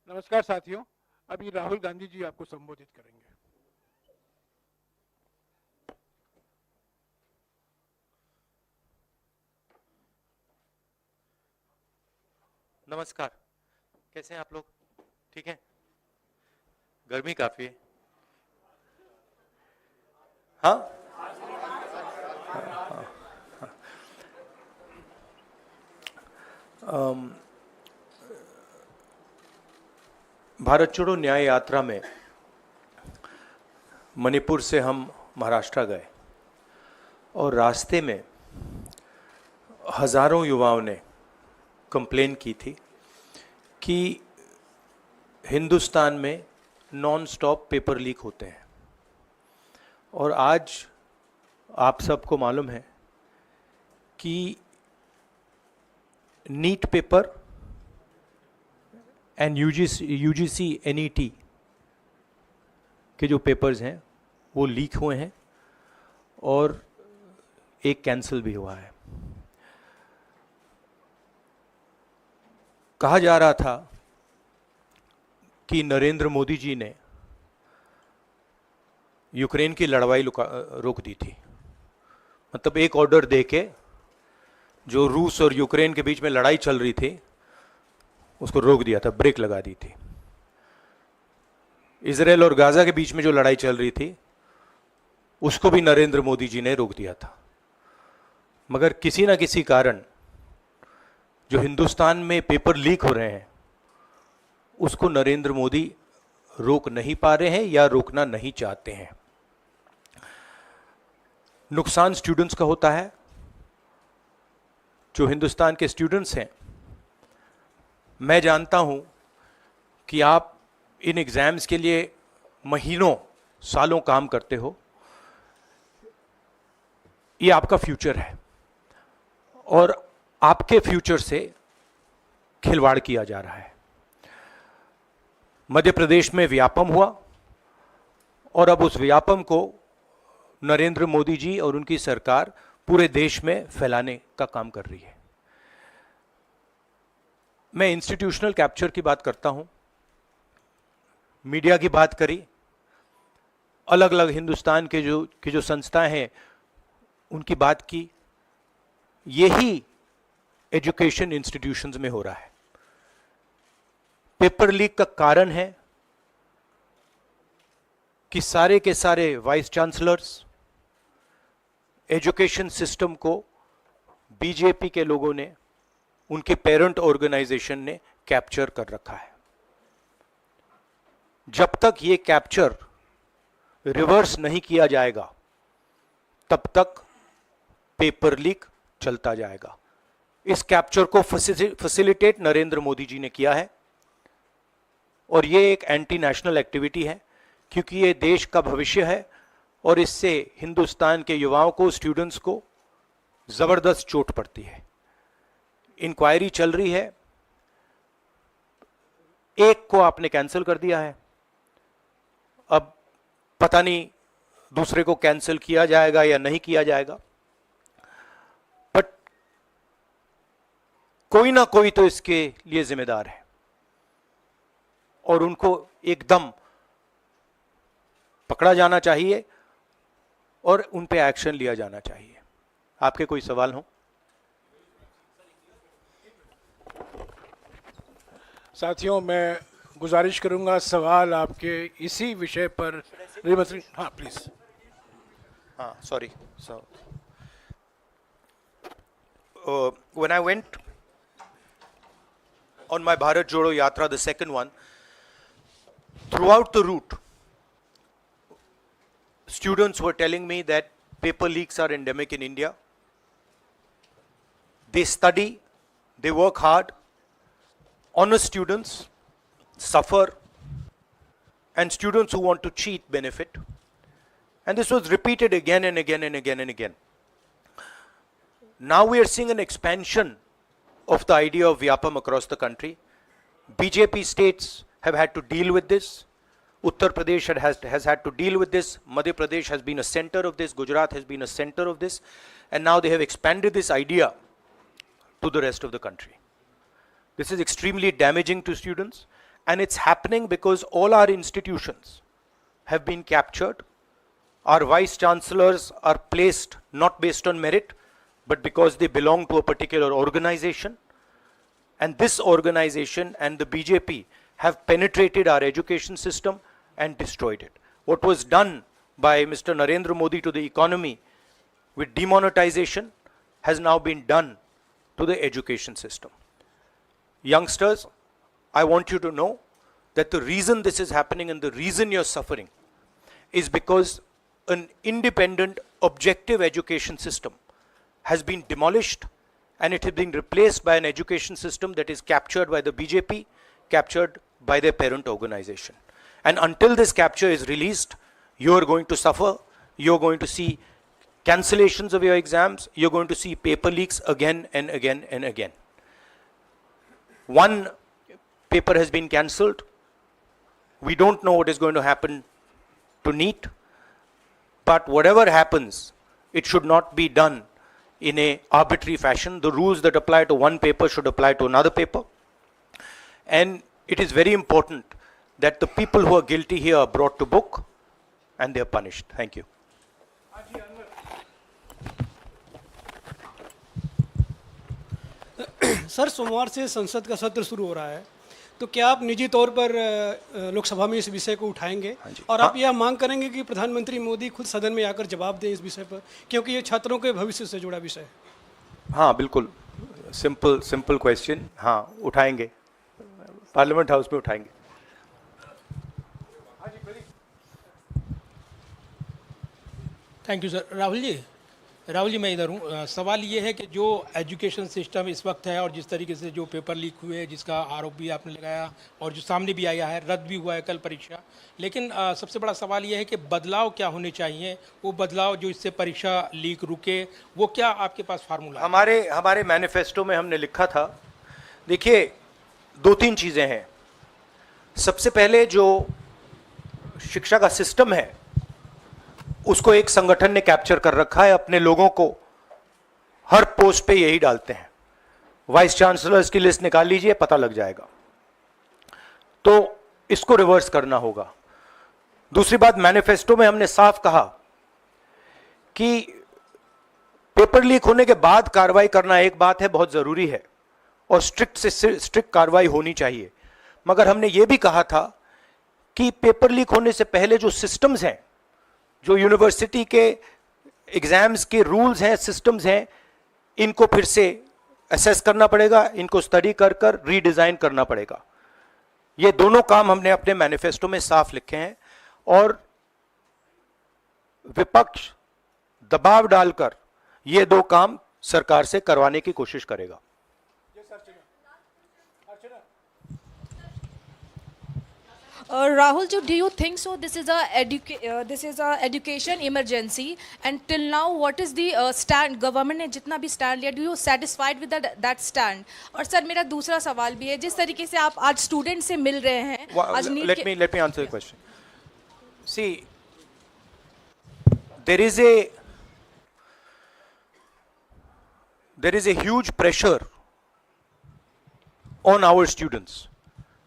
नमस्कार साथियों, अभी राहुल गांधी जी आपको संबोधित करेंगे। नमस्कार। कैसे हैं आप लोग? ठीक है। गर्मी काफी है। हाँ, भारत छोड़ो न्याय यात्रा में मणिपुर से हम महाराष्ट्र गए और रास्ते में हजारों युवाओं ने कंप्लेन की थी कि हिंदुस्तान में नॉन स्टॉप पेपर लीक होते हैं। और आज आप सबको मालूम है कि NEET paper and UGC NET के जो पेपर्स हैं वो लीक हुए हैं और एक कैंसिल भी हुआ है। कहा जा रहा था कि नरेंद्र मोदी जी ने यूक्रेन की लड़ाई रोक दी थी। मतलब एक ऑर्डर देके जो रूस और यूक्रेन के बीच में लड़ाई चल रही थी उसको रोक दिया था, ब्रेक लगा दी थी। इजराइल और गाजा के बीच में जो लड़ाई चल रही थी उसको भी नरेंद्र मोदी जी ने रोक दिया था। मगर किसी ना किसी कारण जो हिंदुस्तान में पेपर लीक हो रहे हैं उसको नरेंद्र मोदी रोक नहीं पा रहे हैं या रोकना नहीं चाहते हैं। नुकसान स्टूडेंट्स का होता है। जो हिंदुस्तान के स्टूडेंट्स हैं, मैं जानता हूं कि आप इन एग्जाम्स के लिए महीनों सालों काम करते हो। ये आपका फ्यूचर है और आपके फ्यूचर से खिलवाड़ किया जा रहा है। मध्य प्रदेश में व्यापम हुआ और अब उस व्यापम को नरेंद्र मोदी जी और उनकी सरकार पूरे देश में फैलाने का काम कर रही है। मैं इंस्टीट्यूशनल कैप्चर की बात करता हूं, मीडिया की बात करी, अलग अलग हिंदुस्तान के जो संस्थाएं हैं उनकी बात की। यही एजुकेशन इंस्टीट्यूशंस में हो रहा है। पेपर लीक का कारण है कि सारे के सारे वाइस चांसलर्स, एजुकेशन सिस्टम को बीजेपी के लोगों ने, उनके पेरेंट ऑर्गेनाइजेशन ने कैप्चर कर रखा है। जब तक ये कैप्चर रिवर्स नहीं किया जाएगा तब तक पेपर लीक चलता जाएगा। इस कैप्चर को फैसिलिटेट नरेंद्र मोदी जी ने किया है और ये एक एंटी नेशनल एक्टिविटी है क्योंकि ये देश का भविष्य है और इससे हिंदुस्तान के युवाओं को, स्टूडेंट्स को जबरदस्त चोट पड़ती है। इंक्वायरी चल रही है, एक को आपने कैंसिल कर दिया है, अब पता नहीं दूसरे को कैंसिल किया जाएगा या नहीं किया जाएगा, बट कोई ना कोई तो इसके लिए जिम्मेदार है और उनको एकदम पकड़ा जाना चाहिए और उन पे एक्शन लिया जाना चाहिए। आपके कोई सवाल हो? साथियों, मैं गुजारिश करूंगा सवाल आपके इसी विषय पर। हाँ प्लीज। हाँ, sorry. When I went on my Bharat Jodo Yatra, the second one, throughout the route, students were telling me that paper leaks are endemic in India. They study, they work hard, honest students suffer, and students who want to cheat benefit. And this was repeated again and again and again and again. Now we are seeing an expansion of the idea of Vyapam across the country. BJP states have had to deal with this. Uttar Pradesh has had to deal with this. Madhya Pradesh has been a center of this. Gujarat has been a center of this. And now they have expanded this idea to the rest of the country. This is extremely damaging to students. And it's happening because all our institutions have been captured. Our vice chancellors are placed not based on merit, but because they belong to a particular organization. And this organization and the BJP have penetrated our education system and destroyed it. What was done by Mr. Narendra Modi to the economy with demonetization has now been done to the education system. Youngsters, I want you to know that the reason this is happening and the reason you're suffering is because an independent, objective education system has been demolished, and it has been replaced by an education system that is captured by the BJP, captured by their parent organization. And until this capture is released, you are going to suffer. You're going to see cancellations of your exams. You're going to see paper leaks again and again and again. One paper has been cancelled. We don't know what is going to happen to NEET. But whatever happens, it should not be done in a arbitrary fashion. The rules that apply to one paper should apply to another paper. And it is very important that the people who are guilty here are brought to book and they are punished. Thank you. Sir, सोमवार से संसद का सत्र शुरू हो रहा है, तो क्या आप निजी तौर पर लोकसभा में इस विषय को उठाएंगे और आप यह मांग करेंगे कि प्रधानमंत्री मोदी खुद सदन में आकर जवाब दें इस विषय पर, क्योंकि ये छात्रों के भविष्य से जुड़ा विषय है? हाँ, बिल्कुल सिंपल क्वेश्चन. हाँ, उठाएंगे, पार्लियामेंट हाउस में उठाएंगे. Thank you sir. Rahul ji मैं इधर हूँ. सवाल ये है कि जो एजुकेशन सिस्टम इस वक्त है और जिस तरीके से जो पेपर लीक हुए, जिसका आरोप भी आपने लगाया और जो सामने भी आया है, रद्द भी हुआ है कल परीक्षा, लेकिन सबसे बड़ा सवाल ये है कि बदलाव क्या होने चाहिए, वो बदलाव जो इससे परीक्षा लीक रुके, वो क्या आपके पास फार्मूला? हमारे मैनिफेस्टो में हमने लिखा था, देखिए 2-3 चीज़ें हैं. सबसे पहले जो शिक्षा का सिस्टम है उसको एक संगठन ने कैप्चर कर रखा है. अपने लोगों को हर पोस्ट पे यही डालते हैं. वाइस चांसलर्स की लिस्ट निकाल लीजिए, पता लग जाएगा. तो इसको रिवर्स करना होगा. दूसरी बात, मैनिफेस्टो में हमने साफ कहा कि पेपर लीक होने के बाद कार्रवाई करना एक बात है, बहुत जरूरी है और स्ट्रिक्ट से स्ट्रिक्ट कार्रवाई होनी चाहिए. मगर हमने ये भी कहा था कि पेपर लीक होने से पहले जो सिस्टम्स हैं, जो यूनिवर्सिटी के एग्जाम्स के रूल्स हैं, सिस्टम्स हैं, इनको फिर से असेस करना पड़ेगा, इनको स्टडी कर कर रीडिजाइन करना पड़ेगा. ये दोनों काम हमने अपने मैनिफेस्टो में साफ लिखे हैं और विपक्ष दबाव डालकर ये 2 काम सरकार से करवाने की कोशिश करेगा. Rahul, do you think so? This is a education emergency, and till now, what is the stand? Government ने जितना भी stand लिया, do you satisfied with that stand? और सर मेरा दूसरा सवाल भी है, जिस तरीके से आप आज स्टूडेंट से मिल रहे हैं, आज let me answer the question. See, there is a huge pressure on our students,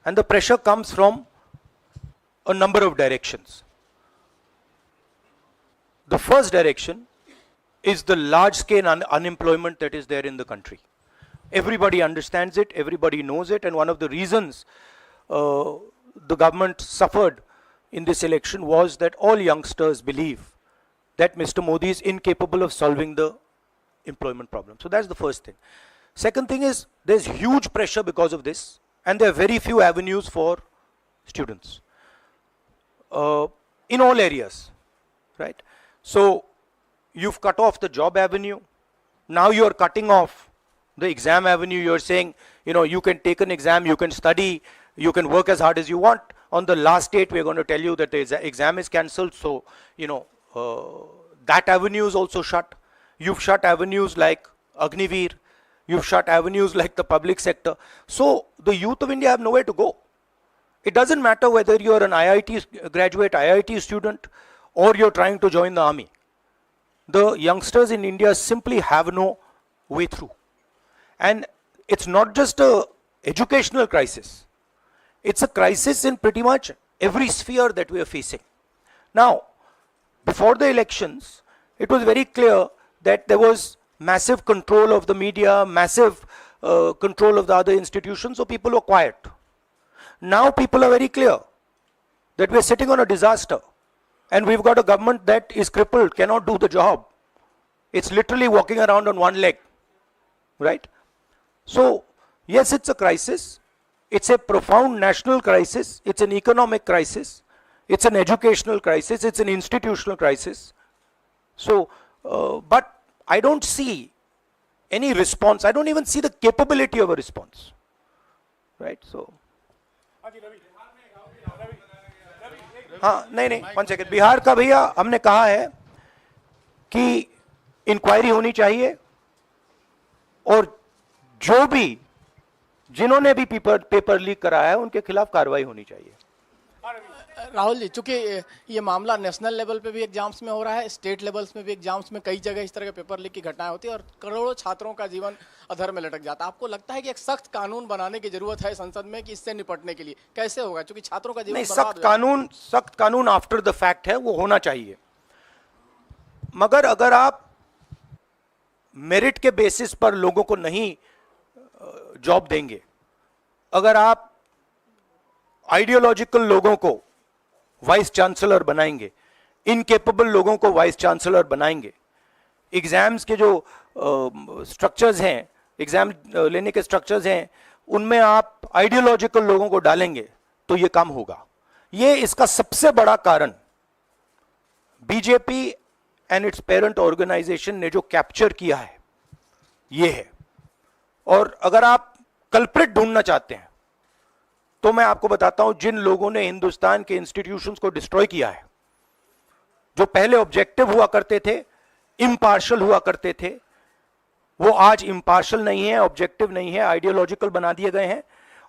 and the pressure comes from a number of directions. The first direction is the large scale unemployment that is there in the country. Everybody understands it, everybody knows it, and one of the reasons the government suffered in this election was that all youngsters believe that Mr. Modi is incapable of solving the employment problem. So that's the first thing. Second thing is there's huge pressure because of this, and there are very few avenues for students. In all areas, right? So you've cut off the job avenue. Now you're cutting off the exam avenue. You're saying, you can take an exam, you can study, you can work as hard as you want. On the last date, we're going to tell you that the exam is cancelled. So, that avenue is also shut. You've shut avenues like Agniveer. You've shut avenues like the public sector. So the youth of India have nowhere to go. It doesn't matter whether you're an IIT graduate, IIT student, or you're trying to join the army. The youngsters in India simply have no way through. And it's not just an educational crisis. It's a crisis in pretty much every sphere that we are facing. Now, before the elections, it was very clear that there was massive control of the media, massive control of the other institutions, so people were quiet. Now people are very clear that we are sitting on a disaster, and we've got a government that is crippled, cannot do the job. It's literally walking around on one leg, right? So, yes, it's a crisis. It's a profound national crisis. It's an economic crisis. It's an educational crisis. It's an institutional crisis. So, but I don't see any response. I don't even see the capability of a response, right? So, हाँ नहीं, 1 second. Bihar का भैया हमने कहा है कि inquiry होनी चाहिए, और जो भी जिन्होंने भी पेपर लीक कराया है उनके खिलाफ कार्रवाई होनी चाहिए। राहुल जी, चूंकि ये मामला नेशनल लेवल पे भी एग्जाम्स में हो रहा है, स्टेट लेवल्स में भी एग्जाम्स में कई जगह इस तरह के पेपर लीक की घटनाएं होती है और करोड़ों छात्रों का जीवन अधर में लटक जाता है। आपको लगता है कि एक सख्त कानून बनाने की जरूरत है संसद में कि इससे निपटने के लिए? कैसे होगा, क्योंकि छात्रों का जीवन नहीं, सख्त कानून आफ्टर द फैक्ट है, वो होना चाहिए। मगर अगर आप मेरिट के बेसिस पर लोगों को नहीं जॉब देंगे, अगर आप आइडियोलॉजिकल लोगों को वाइस चांसलर बनाएंगे, इनकेपेबल लोगों को वाइस चांसलर बनाएंगे, एग्जाम्स के जो स्ट्रक्चर्स हैं, एग्जाम लेने के स्ट्रक्चर्स हैं, उनमें आप आइडियोलॉजिकल लोगों को डालेंगे तो ये काम होगा। ये इसका सबसे बड़ा कारण BJP and its parent organisation ने जो कैप्चर किया है ये है। और अगर आप कल्प्रिट ढूंढना चाहते हैं तो मैं आपको बताता हूं, जिन लोगों ने हिंदुस्तान के इंस्टीट्यूशंस को डिस्ट्रॉय किया है, जो पहले ऑब्जेक्टिव हुआ करते थे, इम्पार्शल हुआ करते थे, वो आज इम्पार्शल नहीं है, ऑब्जेक्टिव नहीं है, आइडियोलॉजिकल बना दिए गए हैं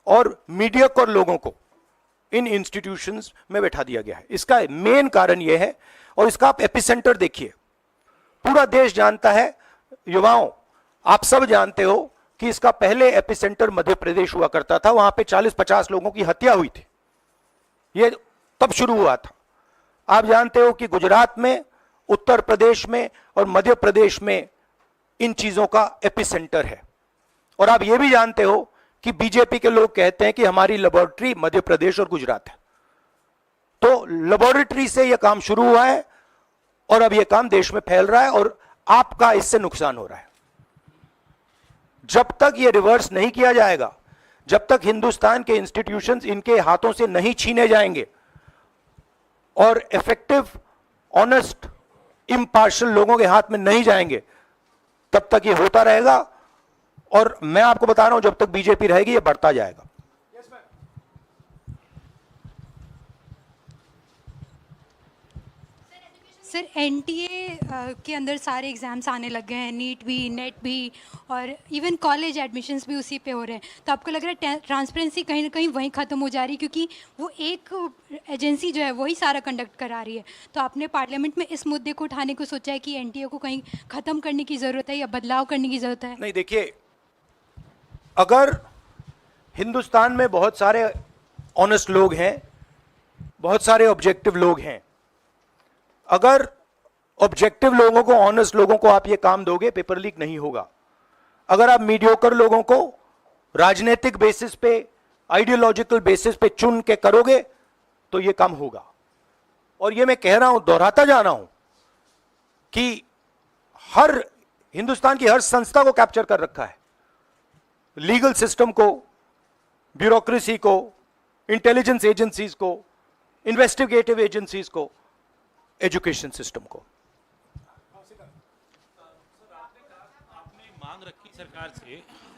और मीडियोकर लोगों को इन इंस्टीट्यूशंस में बैठा दिया गया है। इसका मेन कारण यह है, और इसका आप एपिसेंटर देखिए, पूरा देश जानता है, युवाओं आप सब जानते हो कि इसका पहले एपिसेंटर मध्य प्रदेश हुआ करता था, वहां पे 40-50 लोगों की हत्या हुई थी, ये तब शुरू हुआ था। आप जानते हो कि गुजरात में, उत्तर प्रदेश में और मध्य प्रदेश में इन चीजों का एपिसेंटर है। और आप ये भी जानते हो कि बीजेपी के लोग कहते हैं कि हमारी लेबोरेटरी मध्य प्रदेश और गुजरात है। तो लेबोरेटरी से यह काम शुरू हुआ है और अब यह काम देश में फैल रहा है और आपका इससे नुकसान हो रहा है। जब तक यह रिवर्स नहीं किया जाएगा, जब तक हिंदुस्तान के इंस्टीट्यूशंस इनके हाथों से नहीं छीने जाएंगे और इफेक्टिव, ऑनेस्ट, इम्पार्शियल लोगों के हाथ में नहीं जाएंगे, तब तक ये होता रहेगा। और मैं आपको बता रहा हूं, जब तक बीजेपी रहेगी ये बढ़ता जाएगा। सर, एनटीए के अंदर सारे एग्ज़ाम्स आने लग गए हैं, नीट भी, नेट भी, और इवन कॉलेज एडमिशन्स भी उसी पे हो रहे हैं। तो आपको लग रहा है ट्रांसपेरेंसी कहीं ना कहीं वहीं ख़त्म हो जा रही है, क्योंकि वो एक एजेंसी जो है वही सारा कंडक्ट करा रही है। तो आपने पार्लियामेंट में इस मुद्दे को उठाने को सोचा है कि एनटीए को कहीं ख़त्म करने की ज़रूरत है या बदलाव करने की ज़रूरत है? नहीं, देखिए, अगर हिंदुस्तान में बहुत सारे ऑनेस्ट लोग हैं, बहुत सारे ऑब्जेक्टिव लोग हैं, अगर ऑब्जेक्टिव लोगों को, ऑनेस्ट लोगों को आप ये काम दोगे, पेपर लीक नहीं होगा। अगर आप मीडियोकर लोगों को राजनीतिक बेसिस पे, आइडियोलॉजिकल बेसिस पे चुन के करोगे तो ये काम होगा। और ये मैं कह रहा हूं, दोहराता जा रहा हूं कि हर हिंदुस्तान की हर संस्था को कैप्चर कर रखा है, लीगल सिस्टम को, ब्यूरोक्रेसी को, इंटेलिजेंस एजेंसीज को, इन्वेस्टिगेटिव एजेंसीज को, एजुकेशन सिस्टम को।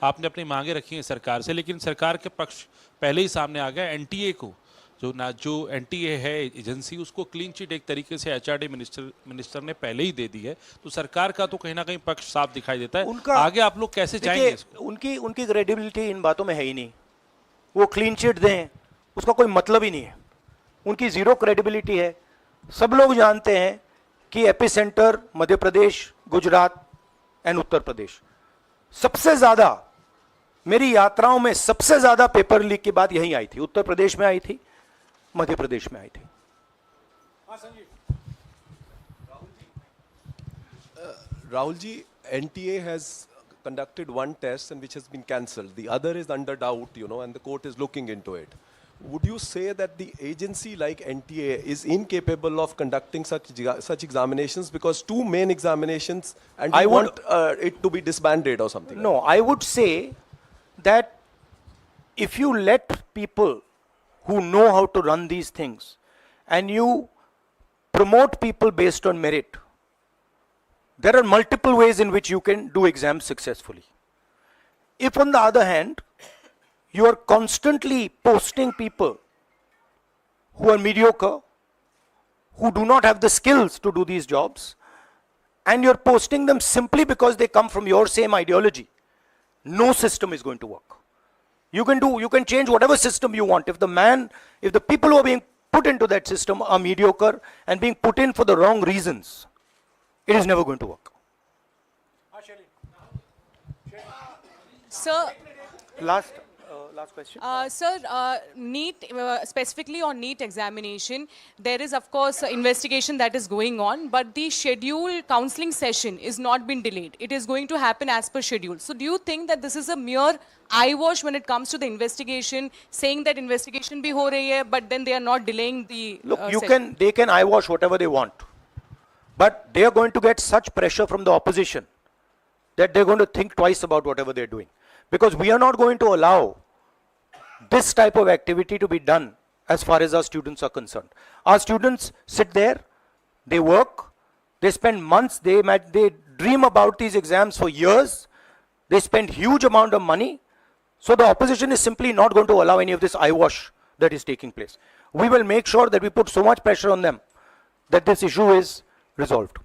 आपने अपनी मांगे रखी हैं सरकार से, लेकिन सरकार के पक्ष पहले ही सामने आ गया। एनटीए को जो एनटीए है एजेंसी, उसको क्लीन चिट एक तरीके से एचआरडी मिनिस्टर ने पहले ही दे दी है। तो सरकार का तो कहीं ना कहीं पक्ष साफ दिखाई देता है। आगे आप लोग कैसे जाएंगे इसको? उनकी क्रेडिबिलिटी इन बातों में है ही नहीं। वो क्लीन चिट दें, उसका कोई मतलब ही नहीं है। उनकी जीरो क्रेडिबिलिटी है। सब लोग जानते हैं कि एपिसेंटर मध्य प्रदेश, गुजरात एंड उत्तर प्रदेश। सबसे ज्यादा मेरी यात्राओं में सबसे ज्यादा पेपर लीक की बात यहीं आई थी, उत्तर प्रदेश में आई थी, मध्य प्रदेश में आई थी। Rahul ji, NTA has conducted one test and which has been cancelled. The other is under doubt, you know, and the court is looking into it. Would you say that the agency like NTA is incapable of conducting such examinations, because two main examinations, and I you would- want it to be disbanded or something? No, I would say that if you let people who know how to run these things and you promote people based on merit, there are multiple ways in which you can do exams successfully. If on the other hand, you are constantly posting people who are mediocre, who do not have the skills to do these jobs, and you're posting them simply because they come from your same ideology, no system is going to work. You can change whatever system you want. If the people who are being put into that system are mediocre and being put in for the wrong reasons, it is never going to work. Sir, Last question. Sir, NEET, specifically on NEET examination, there is of course an investigation that is going on, but the scheduled counseling session is not been delayed. It is going to happen as per schedule. So do you think that this is a mere eyewash when it comes to the investigation, saying that investigation bhi ho rahi hai, but then they are not delaying the Look, session? they can eyewash whatever they want, but they are going to get such pressure from the opposition that they're going to think twice about whatever they're doing. Because we are not going to allow this type of activity to be done as far as our students are concerned. Our students sit there, they work, they spend months, they dream about these exams for years, they spend huge amount of money. So the opposition is simply not going to allow any of this eyewash that is taking place. We will make sure that we put so much pressure on them that this issue is resolved.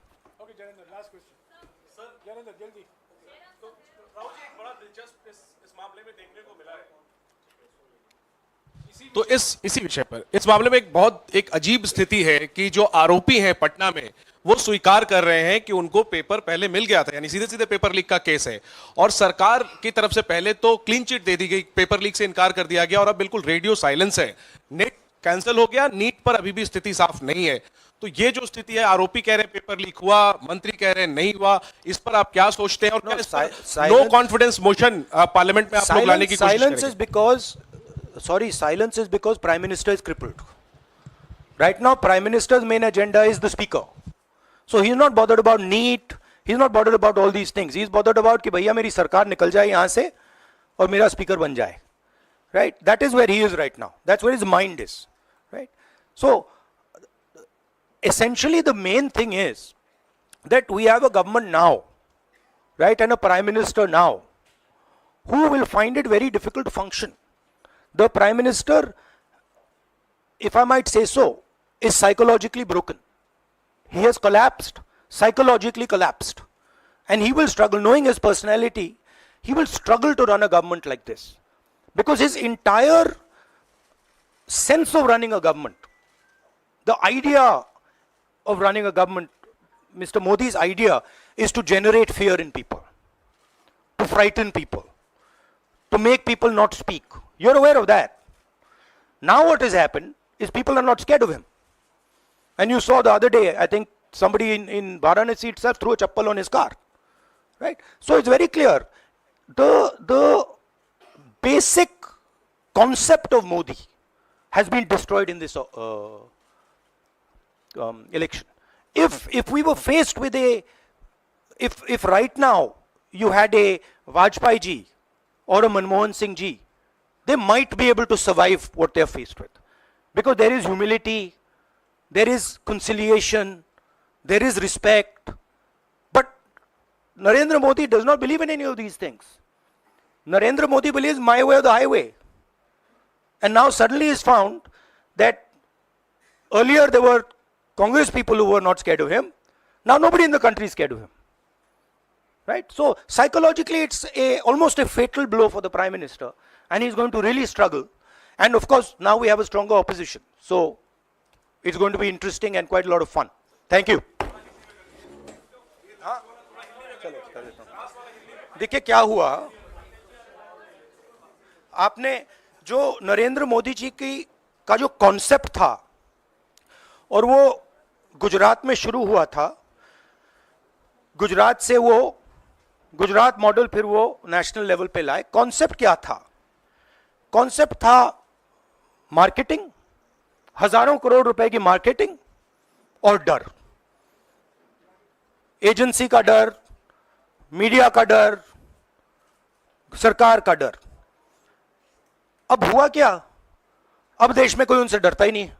तो इसी विषय पर इस मामले में एक अजीब स्थिति है कि जो आरोपी हैं पटना में, वो स्वीकार कर रहे हैं कि उनको पेपर पहले मिल गया था, यानी सीधे सीधे पेपर लीक का केस है, और सरकार की तरफ से पहले तो क्लीन चिट दे दी गई, पेपर लीक से इनकार कर दिया गया, और अब बिल्कुल रेडियो साइलेंस है। नेट कैंसिल हो गया, नीट पर अभी भी स्थिति साफ नहीं है। तो ये जो स्थिति है, आरोपी कह रहे हैं पेपर लीक हुआ, मंत्री कह रहे हैं नहीं हुआ, इस पर आप क्या सोचते हैं? और क्या इस पर नो कॉन्फिडेंस मोशन पार्लियामेंट में आप लोग लाने की कोशिश करेंगे? Silence is because Prime Minister is crippled. Right now, Prime Minister's main agenda is the Speaker. So he's not bothered about NEET, he's not bothered about all these things. He's bothered about कि भैया मेरी सरकार निकल जाए यहाँ से और मेरा Speaker बन जाए. Right? That is where he is right now. That's where his mind is. Right? So, essentially the main thing is that we have a government now, right, and a Prime Minister now, who will find it very difficult to function. The Prime Minister, if I might say so, is psychologically broken. He has collapsed, psychologically collapsed. And he will struggle, knowing his personality, he will struggle to run a government like this. Because his entire sense of running a government, the idea of running a government, Mr. Modi's idea is to generate fear in people, to frighten people, to make people not speak. You're aware of that. Now what has happened is people are not scared of him. And you saw the other day, I think somebody in Varanasi itself threw a chappal on his car. Right? So it's very clear. The basic concept of Modi has been destroyed in this election. If we were faced with if right now you had a Vajpayee ji or a Manmohan Singh ji, they might be able to survive what they are faced with. Because there is humility, there is conciliation, there is respect. But Narendra Modi does not believe in any of these things. Narendra Modi believes my way or the highway. And now suddenly is found that earlier there were Congress people who were not scared of him. Now nobody in the country is scared of him. Right? So psychologically it's almost a fatal blow for the Prime Minister. And he's going to really struggle. And of course, now we have a stronger opposition. So it's going to be interesting and quite a lot of fun. Thank you. देखिए क्या हुआ, आपने जो नरेंद्र मोदी जी की का जो concept था और वो गुजरात में शुरू हुआ था, गुजरात से वो गुजरात मॉडल फिर वो नेशनल लेवल पे लाए। कॉन्सेप्ट क्या था? कॉन्सेप्ट था मार्केटिंग, हजारों करोड़ रुपए की मार्केटिंग और डर, एजेंसी का डर, मीडिया का डर, सरकार का डर। अब हुआ क्या? अब देश में कोई उनसे डरता ही नहीं है।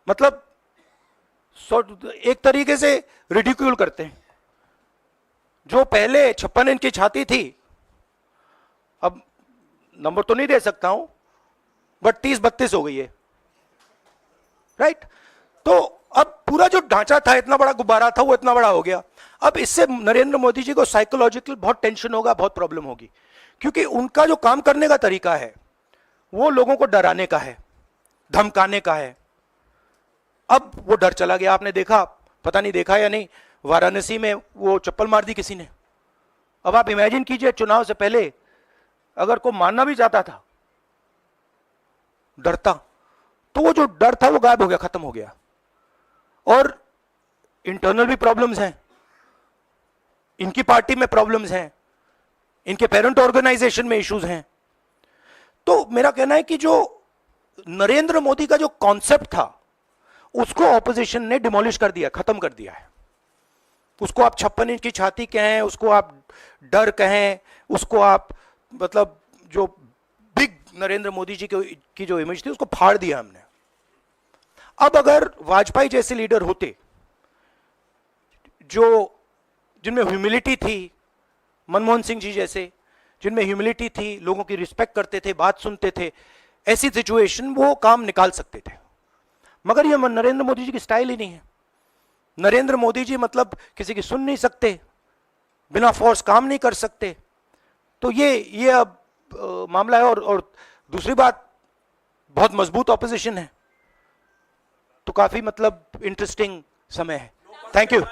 मतलब एक तरीके से रिडिक्यूल करते हैं। जो पहले 56 इंच की छाती थी, अब नंबर तो नहीं दे सकता हूं, बट 30-32 हो गई है, राइट? तो अब पूरा जो ढांचा था, इतना बड़ा गुब्बारा था, वो इतना बड़ा हो गया। अब इससे नरेंद्र मोदी जी को साइकोलॉजिकल बहुत टेंशन होगा, बहुत प्रॉब्लम होगी, क्योंकि उनका जो काम करने का तरीका है वो लोगों को डराने का है, धमकाने का है। अब वो डर चला गया। आपने देखा, पता नहीं देखा या नहीं, वाराणसी में वो चप्पल मार दी किसी ने। अब आप इमेजिन कीजिए, चुनाव से पहले अगर कोई मारना भी चाहता था डरता, तो वो जो डर था वो गायब हो गया, खत्म हो गया। और इंटरनल भी प्रॉब्लम्स हैं, इनकी पार्टी में प्रॉब्लम्स हैं, इनके पेरेंट ऑर्गेनाइजेशन में इश्यूज हैं। तो मेरा कहना है कि जो नरेंद्र मोदी का जो कॉन्सेप्ट था उसको ऑपोजिशन ने डिमोलिश कर दिया, खत्म कर दिया है। उसको आप 56 इंच की छाती कहें, उसको आप डर कहें, उसको आप मतलब जो बिग नरेंद्र मोदी जी की जो इमेज थी उसको फाड़ दिया हमने। अब अगर वाजपेयी जैसे लीडर होते जो जिनमें ह्यूमिलिटी थी, मनमोहन सिंह जी जैसे जिनमें ह्यूमिलिटी थी, लोगों की रिस्पेक्ट करते थे, बात सुनते थे, ऐसी सिचुएशन वो काम निकाल सकते थे। मगर ये नरेंद्र मोदी जी की स्टाइल ही नहीं है। नरेंद्र मोदी जी मतलब किसी की सुन नहीं सकते, बिना फोर्स काम नहीं कर सकते। तो ये अब मामला है। और दूसरी बात, बहुत मजबूत ऑपोजिशन है, तो काफी मतलब इंटरेस्टिंग समय है। Thank you.